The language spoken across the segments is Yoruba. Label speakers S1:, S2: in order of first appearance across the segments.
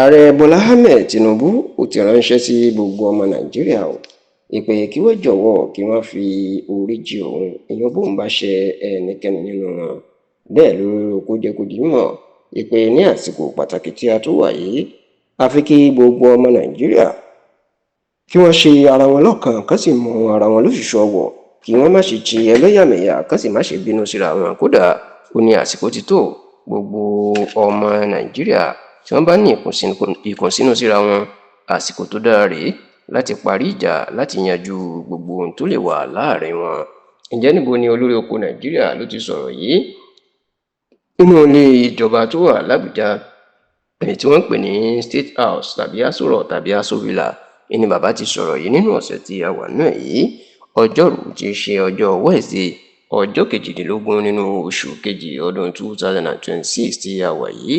S1: ààrẹ bọ́lá ahmed tinubu ó ti ránṣẹ́ sí gbogbo ọmọ nàìjíríà ìpè kí wọ́n jọ̀wọ́ kí wọ́n fi orí jì òun èèyàn bóun bá ṣe ẹnikẹ́ni nínú wọn. bẹ́ẹ̀ ló kó jẹ́ kó di mọ̀ ìpè ní àsìkò pàtàkì tí a tó wà yìí àfi kí gbogbo ọmọ nàìjíríà kí wọ́n ṣe ara wọn lọ́kàn kán sì mú ara wọn lóṣùṣù ọwọ̀, kí wọ́n má ṣe ti ẹlẹ́yàmẹ̀yà kán sì má ṣe bínú síra wọn. kódà ó ní àsìkò ti tó gbogbo ọmọ nàìjíríà tí wọ́n bá ní ìkùnsínú síra wọn, àsìkò tó dára rèé láti parí ìjà, láti yanjú gbogbo ohun tó lè wà láàrin wọn. ǹjẹ́ níbo ni olórí oko nàìjíríà ló ti sọ̀rọ̀ yìí? nínú ilé ìjọba tó wà lábújá, èyí tí wọ́n ń pè ní State House tàbí Aso Rock tàbí Aso Villa, ni bàbá ti sọ̀rọ̀ yìí nínú ọ̀sẹ̀ tí a wà náà yìí. ọjọ́rú tí í ṣe ọjọ́ Wednesday ọjọ́ 18 nínú oṣù kejì ọdún 2026 tí a wà yìí,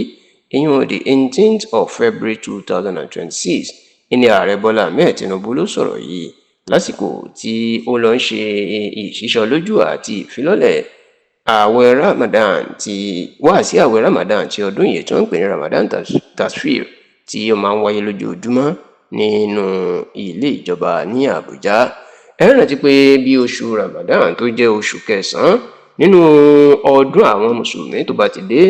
S1: ìyẹn the 18th of February 2026, ní ààrẹ bọ́lá ahmed tinubu ló sọ̀rọ̀ yìí lásìkò tí ó lọ ń ṣe ìṣísọlójú àti ìfilọ́lẹ̀ ààwẹ̀ ramadan wáàsí ààwẹ̀ ramadan ti ọdún yìí tí wọ́n ń pè ní ramadan tasfir, tí ó máa ń wáyé lójoojúmọ́ nínú ilé ìjọba ní àbújá. ẹ rántí pé bí oṣù ramadan tó jẹ́ oṣù kẹsàn-án nínú ọdún àwọn mùsùlùmí tó bá ti dé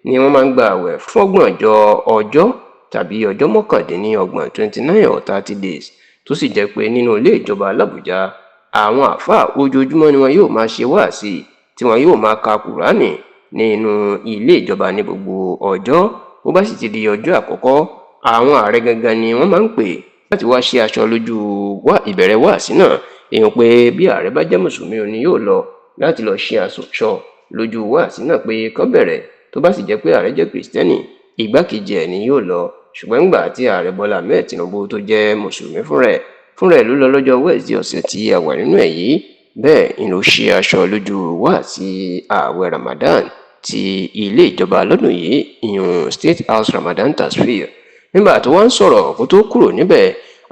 S1: ni wọ́n máa ń gba ààwẹ̀ fún 30 ọjọ́ tàbí ọjọ́ 29 29 or 30 days, tó sì jẹ́ pé nínú ilé ìjọba l'Àbújá àwọn àáfàá ojoojúmọ́ ni wọn yóò máa ṣe wáàsí tí wọn yóò máa ka kùránì nínú ilé ìjọba ní gbogbo ọjọ́. bó bá sì ti di ọjọ́ àkọ́kọ́, àwọn ààrẹ gangan ni wọ́n máa ń pè láti wá ṣe aṣọ lójú ìbẹ̀rẹ̀ wáàsí náà. èèyàn pé bí ààrẹ bá jẹ́ mùsùlùmí ni yóò lọ láti lọ ṣe aṣọ lójú wáàsí náà pé kó bẹ̀rẹ̀. tó bá sì jẹ́ pé ààrẹ jẹ́ kìrìsìtẹ́nì, ìgbákejì ẹ̀ ni yóò lọ. ṣùgbọ́n nígbà tí ààrẹ bọ́lá ahmed tinubu tó jẹ́ mùsùlùmí fúnra ẹ̀ ló lọ lọ́jọ́ Wednesday ọ̀sẹ̀ tí a wà nínú ẹ̀ yìí. bẹ́ẹ̀ ni ló ṣe aṣọ lójú wáàsí ààwẹ̀ ramadan ti ilé ìjọba lọ́dún yìí, ìyún State House Ramadan Tasfir. nígbà tó wá ń sọ̀rọ̀ kó tó kúrò níbẹ̀,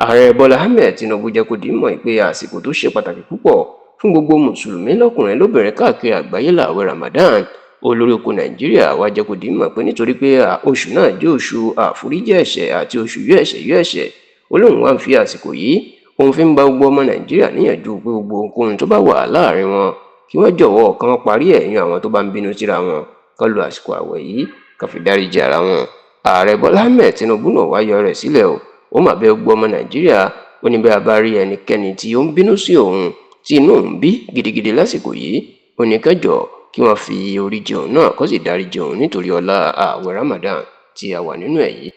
S1: ààrẹ bọ́lá ahmed tinubu jẹ́ kó di mọ̀ pé àsìkò tó ṣe pàtàkì púpọ̀ fún gbogbo mùsùlùmí lọ́kùnrin lóbìnrin káàkiri àgbáyé lààwẹ̀ ramadan. olórí oko nàìjíríà wá jẹ́ kó di mọ̀ pé nítorí pé oṣù náà jẹ́ oṣù àforíjì ẹ̀ṣẹ̀ àti oṣù yọ ẹ̀ṣẹ̀, olóhùn wá ń fi àsìkò yìí òun fi ń bá gbogbo ọmọ nàìjíríà níyànjú pé gbogbo ohun tó bá wà láàrin wọn kí wọ́n jọ̀wọ́ kán parí ẹ̀yìn àwọn tó bá ń bínú síra wọn, kán lo àsìkò àwẹ̀ yìí kán fi dáríjì ara wọn. ààrẹ bọ́lá ahmed tinubu náà wá yọ rẹ̀ sílẹ̀ ó mà bẹ̀ gbogbo ọmọ nàìjíríà, ó ní bí a bá rí ẹnikẹ́ni tí ó ń bínú sí òun tí inú òun bí gidigidi lásìkò yìí, ó ní kán jọ̀ọ́ kí wọ́n fi orí jì òun náà kó sì dáríjì òun nítorí ọlá ààwẹ̀ ramadan tí a wà nínú ẹ̀ yìí.